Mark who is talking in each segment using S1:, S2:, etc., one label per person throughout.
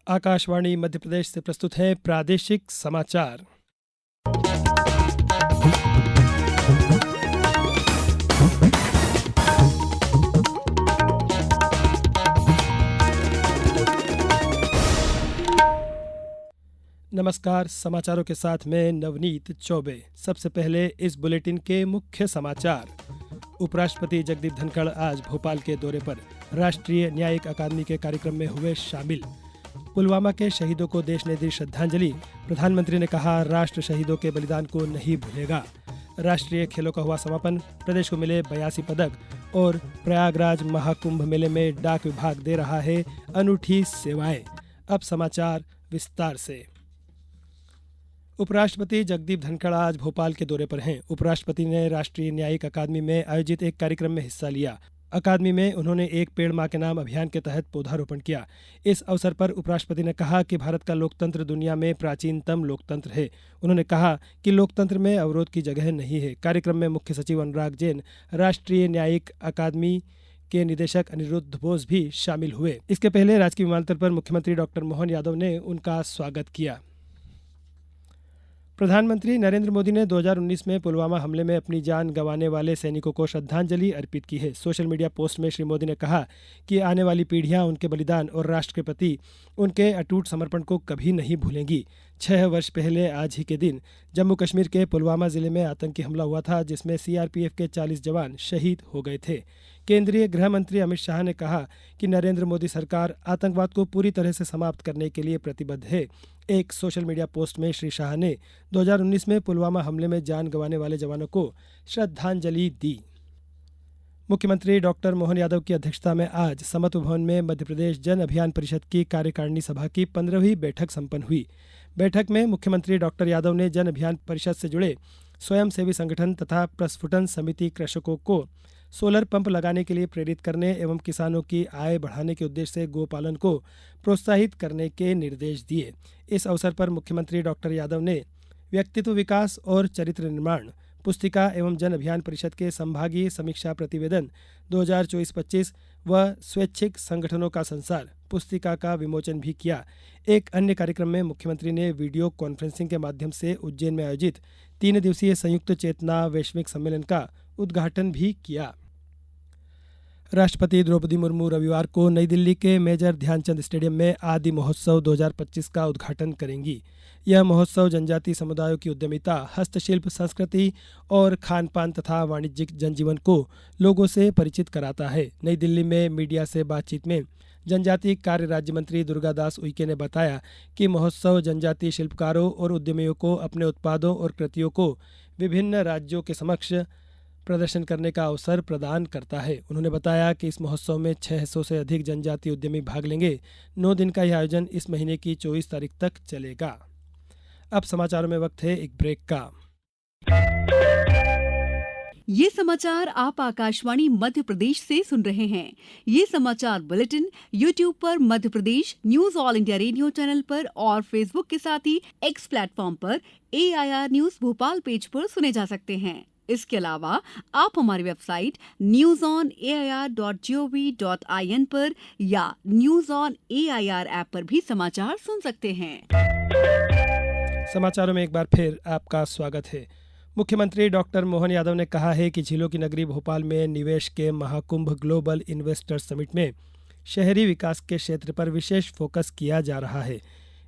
S1: आकाशवाणी मध्य प्रदेश से प्रस्तुत है प्रादेशिक समाचार। नमस्कार, समाचारों के साथ मैं नवनीत चौबे। सबसे पहले इस बुलेटिन के मुख्य समाचार। उपराष्ट्रपति जगदीप धनखड़ आज भोपाल के दौरे पर राष्ट्रीय न्यायिक अकादमी के कार्यक्रम में हुए शामिल। पुलवामा के शहीदों को देश ने दी श्रद्धांजलि। प्रधानमंत्री ने कहा, राष्ट्र शहीदों के बलिदान को नहीं भूलेगा। राष्ट्रीय खेलों का हुआ समापन, प्रदेश को मिले 82 पदक और प्रयागराज महाकुंभ मेले में डाक विभाग दे रहा है अनूठी सेवाएं। अब समाचार विस्तार से। उपराष्ट्रपति जगदीप धनखड़ आज भोपाल के दौरे पर हैं। उपराष्ट्रपति ने राष्ट्रीय न्यायिक अकादमी में आयोजित एक कार्यक्रम में हिस्सा लिया। अकादमी में उन्होंने एक पेड़ मां के नाम अभियान के तहत पौधारोपण किया। इस अवसर पर उपराष्ट्रपति ने कहा कि भारत का लोकतंत्र दुनिया में प्राचीनतम लोकतंत्र है। उन्होंने कहा कि लोकतंत्र में अवरोध की जगह नहीं है। कार्यक्रम में मुख्य सचिव अनुराग जैन, राष्ट्रीय न्यायिक अकादमी के निदेशक अनिरुद्ध बोस भी शामिल हुए। इसके पहले राजकीय विमानतल पर मुख्यमंत्री डॉक्टर मोहन यादव ने उनका स्वागत किया। प्रधानमंत्री नरेंद्र मोदी ने 2019 में पुलवामा हमले में अपनी जान गंवाने वाले सैनिकों को श्रद्धांजलि अर्पित की है। सोशल मीडिया पोस्ट में श्री मोदी ने कहा कि आने वाली पीढ़ियां उनके बलिदान और राष्ट्र के प्रति उनके अटूट समर्पण को कभी नहीं भूलेंगी। 6 वर्ष पहले आज ही के दिन जम्मू कश्मीर के पुलवामा जिले में आतंकी हमला हुआ था, जिसमें सीआरपीएफ के 40 जवान शहीद हो गए थे। केंद्रीय गृह मंत्री अमित शाह ने कहा कि नरेंद्र मोदी सरकार आतंकवाद को पूरी तरह से समाप्त करने के लिए प्रतिबद्ध है। एक सोशल मीडिया पोस्ट में श्री शाह ने 2019 में पुलवामा हमले में जान गंवाने वाले जवानों को श्रद्धांजलि दी। मुख्यमंत्री डॉक्टर मोहन यादव की अध्यक्षता में आज समत्व भवन में मध्य प्रदेश जन अभियान परिषद की कार्यकारिणी सभा की 15वीं बैठक संपन्न हुई। बैठक में मुख्यमंत्री डॉक्टर यादव ने जन अभियान परिषद से जुड़े स्वयंसेवी संगठन तथा प्रस्फुटन समिति कृषकों को सोलर पंप लगाने के लिए प्रेरित करने एवं किसानों की आय बढ़ाने के उद्देश्य से गोपालन को प्रोत्साहित करने के निर्देश दिए। इस अवसर पर मुख्यमंत्री डॉक्टर यादव ने व्यक्तित्व विकास और चरित्र निर्माण पुस्तिका एवं जन अभियान परिषद के संभागीय समीक्षा प्रतिवेदन 2024-25 व स्वैच्छिक संगठनों का संसार पुस्तिका का विमोचन भी किया। एक अन्य कार्यक्रम में मुख्यमंत्री ने वीडियो कॉन्फ्रेंसिंग के माध्यम से उज्जैन में आयोजित 3 दिवसीय संयुक्त चेतना वैश्विक सम्मेलन का उद्घाटन भी किया। राष्ट्रपति द्रौपदी मुर्मू रविवार को नई दिल्ली के मेजर ध्यानचंद स्टेडियम में आदि महोत्सव 2025 का उद्घाटन करेंगी। यह महोत्सव जनजातीय समुदायों की उद्यमिता, हस्तशिल्प, संस्कृति और खान पान तथा वाणिज्यिक जनजीवन को लोगों से परिचित कराता है। नई दिल्ली में मीडिया से बातचीत में जनजातीय कार्य राज्य मंत्री दुर्गादास उइके ने बताया कि महोत्सव जनजातीय शिल्पकारों और उद्यमियों को अपने उत्पादों और कृतियों को विभिन्न राज्यों के समक्ष प्रदर्शन करने का अवसर प्रदान करता है। उन्होंने बताया कि इस महोत्सव में 600 से अधिक जनजातीय उद्यमी भाग लेंगे। 9 दिन का यह आयोजन इस महीने की 24 तारीख तक चलेगा। अब समाचारों में वक्त है एक ब्रेक का।
S2: ये समाचार आप आकाशवाणी मध्य प्रदेश से सुन रहे हैं। ये समाचार बुलेटिन YouTube पर Madhya Pradesh news all India radio channel पर और फेसबुक के साथ ही X प्लेटफॉर्म पर AIR न्यूज भोपाल पेज पर सुने जा सकते हैं। इसके अलावा आप हमारी वेबसाइट newsonair.gov.in पर या न्यूज ऑन AIR ऐप पर भी समाचार सुन सकते हैं।
S1: समाचारों में एक बार फिर आपका स्वागत है। मुख्यमंत्री डॉक्टर मोहन यादव ने कहा है कि झीलों की नगरी भोपाल में निवेश के महाकुंभ ग्लोबल इन्वेस्टर्स समिट में शहरी विकास के क्षेत्र पर विशेष फोकस किया जा रहा है।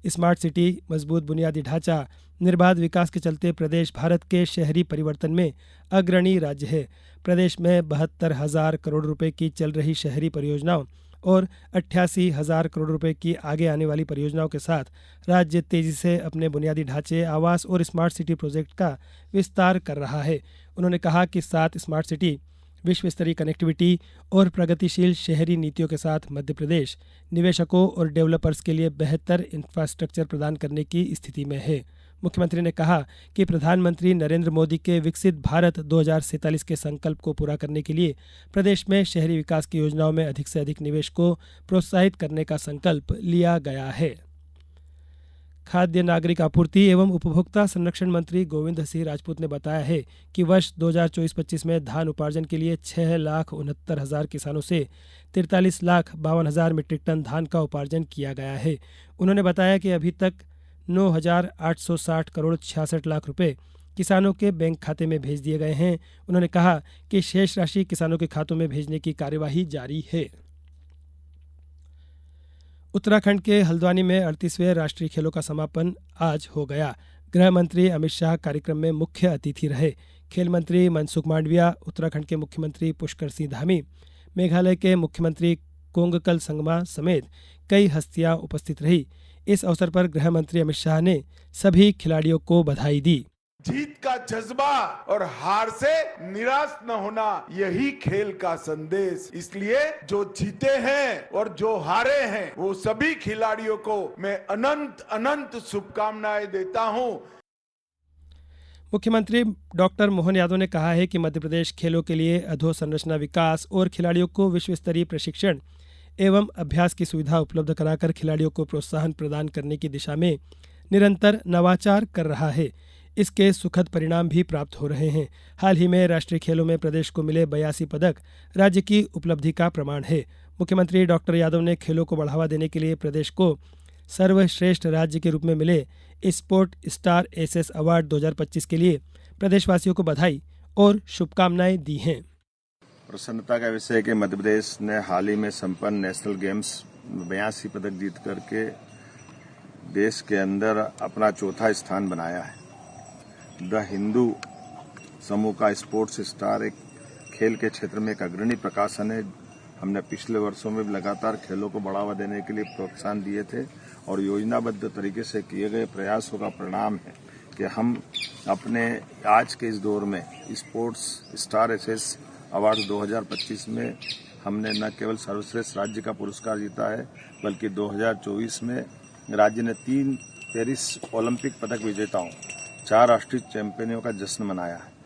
S1: स्मार्ट सिटी, मजबूत बुनियादी ढांचा, निर्बाध विकास के चलते प्रदेश भारत के शहरी परिवर्तन में अग्रणी राज्य है। प्रदेश में 72,000 करोड़ रुपए की चल रही शहरी परियोजनाओं और 88,000 करोड़ रुपए की आगे आने वाली परियोजनाओं के साथ राज्य तेजी से अपने बुनियादी ढांचे, आवास और स्मार्ट सिटी प्रोजेक्ट का विस्तार कर रहा है। उन्होंने कहा कि 7 स्मार्ट सिटी, विश्व स्तरीय कनेक्टिविटी और प्रगतिशील शहरी नीतियों के साथ मध्य प्रदेश निवेशकों और डेवलपर्स के लिए बेहतर इंफ्रास्ट्रक्चर प्रदान करने की स्थिति में है। मुख्यमंत्री ने कहा कि प्रधानमंत्री नरेंद्र मोदी के विकसित भारत 2047 के संकल्प को पूरा करने के लिए प्रदेश में शहरी विकास की योजनाओं में अधिक से अधिक निवेश को प्रोत्साहित करने का संकल्प लिया गया है। खाद्य नागरिक आपूर्ति एवं उपभोक्ता संरक्षण मंत्री गोविंद सिंह राजपूत ने बताया है कि वर्ष 2024-25 में धान उपार्जन के लिए 6,69,000 किसानों से 43,52,000 मीट्रिक टन धान का उपार्जन किया गया है। उन्होंने बताया कि अभी तक 9,860 करोड़ 66 लाख रुपए किसानों के बैंक खाते में भेज दिए गए हैं। उन्होंने कहा कि शेष राशि किसानों के खातों में भेजने की कार्यवाही जारी है। उत्तराखंड के हल्द्वानी में 38वें राष्ट्रीय खेलों का समापन आज हो गया। गृह मंत्री अमित शाह कार्यक्रम में मुख्य अतिथि रहे। खेल मंत्री मनसुख मांडविया, उत्तराखंड के मुख्यमंत्री पुष्कर सिंह धामी, मेघालय के मुख्यमंत्री कोंगकल संगमा समेत कई हस्तियां उपस्थित रही। इस अवसर पर गृह मंत्री अमित शाह ने सभी खिलाड़ियों को बधाई दी।
S3: जीत का जज्बा और हार से निराश न होना, यही खेल का संदेश। इसलिए जो जीते हैं और जो हारे हैं वो सभी खिलाड़ियों को मैं अनंत अनंत शुभकामनाएं देता हूं।
S1: मुख्यमंत्री डॉक्टर मोहन यादव ने कहा है कि मध्य प्रदेश खेलों के लिए अधोसंरचना विकास और खिलाड़ियों को विश्व स्तरीय प्रशिक्षण एवं अभ्यास की सुविधा उपलब्ध कराकर खिलाड़ियों को प्रोत्साहन प्रदान करने की दिशा में निरंतर नवाचार कर रहा है। इसके सुखद परिणाम भी प्राप्त हो रहे हैं। हाल ही में राष्ट्रीय खेलों में प्रदेश को मिले 82 पदक राज्य की उपलब्धि का प्रमाण है। मुख्यमंत्री डॉक्टर यादव ने खेलों को बढ़ावा देने के लिए प्रदेश को सर्वश्रेष्ठ राज्य के रूप में मिले स्पोर्ट स्टार एसएस अवार्ड 2025 के लिए प्रदेशवासियों को बधाई और शुभकामनाएं दी हैं।
S4: प्रसन्नता का विषय है कि मध्य प्रदेश ने हाल ही में संपन्न नेशनल गेम्स 82 पदक जीत करके देश के अंदर अपना चौथा स्थान बनाया है। द हिंदू समूह का स्पोर्ट्स स्टार एक खेल के क्षेत्र में एक अग्रणी प्रकाशन है। हमने पिछले वर्षों में लगातार खेलों को बढ़ावा देने के लिए प्रोत्साहन दिए थे और योजनाबद्ध तरीके से किए गए प्रयासों का परिणाम है कि हम अपने आज के इस दौर में स्पोर्ट्स स्टार एसएस अवार्ड 2025 में हमने न केवल सर्वश्रेष्ठ राज्य का पुरस्कार जीता है बल्कि 2024 में राज्य ने 3 पेरिस ओलंपिक पदक विजेताओं 4 राष्ट्रीय चैंपियनों का जश्न मनाया है।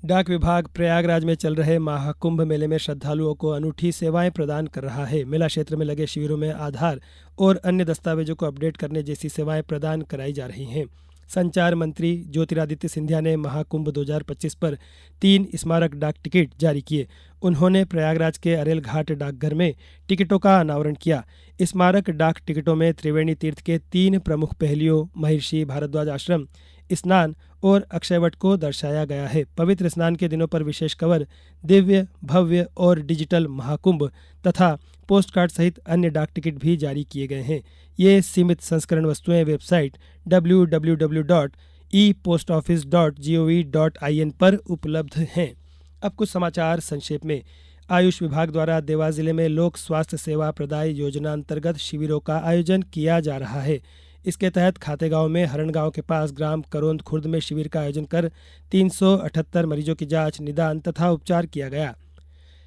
S1: डाक विभाग प्रयागराज में चल रहे महाकुंभ मेले में श्रद्धालुओं को अनूठी सेवाएं प्रदान कर रहा है। मेला क्षेत्र में लगे शिविरों में आधार और अन्य दस्तावेजों को अपडेट करने जैसी सेवाएं प्रदान कराई जा रही हैं। संचार मंत्री ज्योतिरादित्य सिंधिया ने महाकुंभ 2025 पर 3 स्मारक डाक टिकट जारी किए। उन्होंने प्रयागराज के अरेल घाट डाकघर में टिकटों का अनावरण किया। स्मारक डाक टिकटों में त्रिवेणी तीर्थ के 3 प्रमुख पहलियों महर्षि भारद्वाज आश्रम, स्नान और अक्षयवट को दर्शाया गया है। पवित्र स्नान के दिनों पर विशेष कवर, दिव्य, भव्य और डिजिटल महाकुंभ तथा पोस्टकार्ड सहित अन्य डाक टिकट भी जारी किए गए हैं। ये सीमित संस्करण वस्तुएं वेबसाइट www.epostoffice.gov.in पर उपलब्ध हैं। अब कुछ समाचार संक्षेप में। आयुष विभाग द्वारा देवास जिले में लोक स्वास्थ्य सेवा प्रदाय योजना अंतर्गत शिविरों का आयोजन किया जा रहा है। इसके तहत खातेगांव में हरणगांव के पास ग्राम करोंद खुर्द में शिविर का आयोजन कर 378 मरीजों की जांच, निदान तथा उपचार किया गया।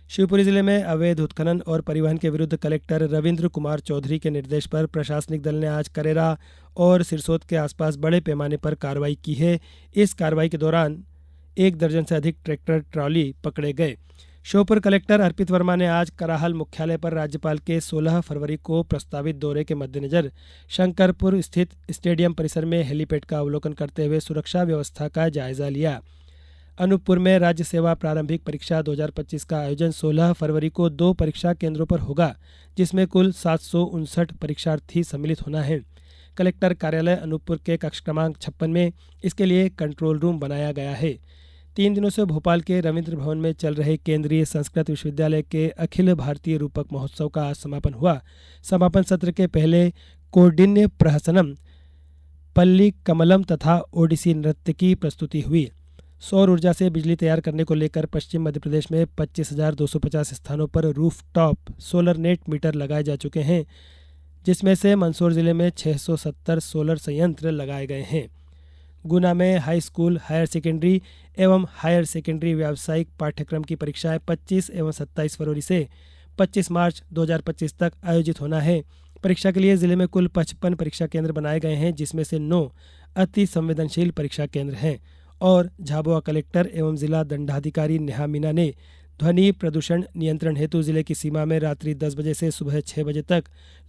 S1: शिवपुरी जिले में अवैध उत्खनन और परिवहन के विरुद्ध कलेक्टर रविंद्र कुमार चौधरी के निर्देश पर प्रशासनिक दल ने आज करेरा और सिरसोद के आसपास बड़े पैमाने पर कार्रवाई की है। इस कार्रवाई के दौरान 1 दर्जन से अधिक ट्रैक्टर ट्रॉली पकड़े गए। श्योपुर कलेक्टर अर्पित वर्मा ने आज कराहल मुख्यालय पर राज्यपाल के 16 फरवरी को प्रस्तावित दौरे के मद्देनजर शंकरपुर स्थित स्टेडियम परिसर में हेलीपैड का अवलोकन करते हुए सुरक्षा व्यवस्था का जायजा लिया। अनूपपुर में राज्य सेवा प्रारंभिक परीक्षा 2025 का आयोजन 16 फरवरी को 2 परीक्षा केंद्रों पर होगा, जिसमें कुल 759 परीक्षार्थी सम्मिलित होना है। कलेक्टर कार्यालय अनूपपुर के कक्ष क्रमांक 56 में इसके लिए कंट्रोल रूम बनाया गया है। 3 दिनों से भोपाल के रविंद्र भवन में चल रहे केंद्रीय संस्कृत विश्वविद्यालय के अखिल भारतीय रूपक महोत्सव का आज समापन हुआ। समापन सत्र के पहले कौंडिन्य प्रहसनम, पल्ली कमलम तथा ओडिसी नृत्य की प्रस्तुति हुई। सौर ऊर्जा से बिजली तैयार करने को लेकर पश्चिम मध्य प्रदेश में 25,250 स्थानों पर रूफटॉप सोलर नेट मीटर लगाए जा चुके हैं, जिसमें से मंदसौर जिले में 670 सोलर संयंत्र लगाए गए हैं। गुना में हाई स्कूल, हायर सेकेंडरी एवं हायर सेकेंडरी व्यावसायिक पाठ्यक्रम की परीक्षाएं 25 एवं 27 फरवरी से 25 मार्च 2025 तक आयोजित होना है। परीक्षा के लिए जिले में कुल 55 परीक्षा केंद्र बनाए गए हैं, जिसमें से 9 अति संवेदनशील परीक्षा केंद्र हैं और झाबुआ कलेक्टर एवं जिला दंडाधिकारी नेहा मीना ने ध्वनि प्रदूषण नियंत्रण हेतु जिले की सीमा में रात्रि 10 बजे से सुबह 6 बजे तक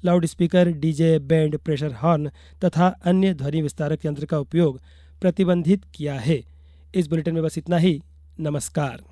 S1: loudspeaker, DJ, band, pressure horn तथा अन्य ध्वनि विस्तारक यंत्र का उपयोग प्रतिबंधित किया है। इस बुलेटिन में बस इतना ही। नमस्कार।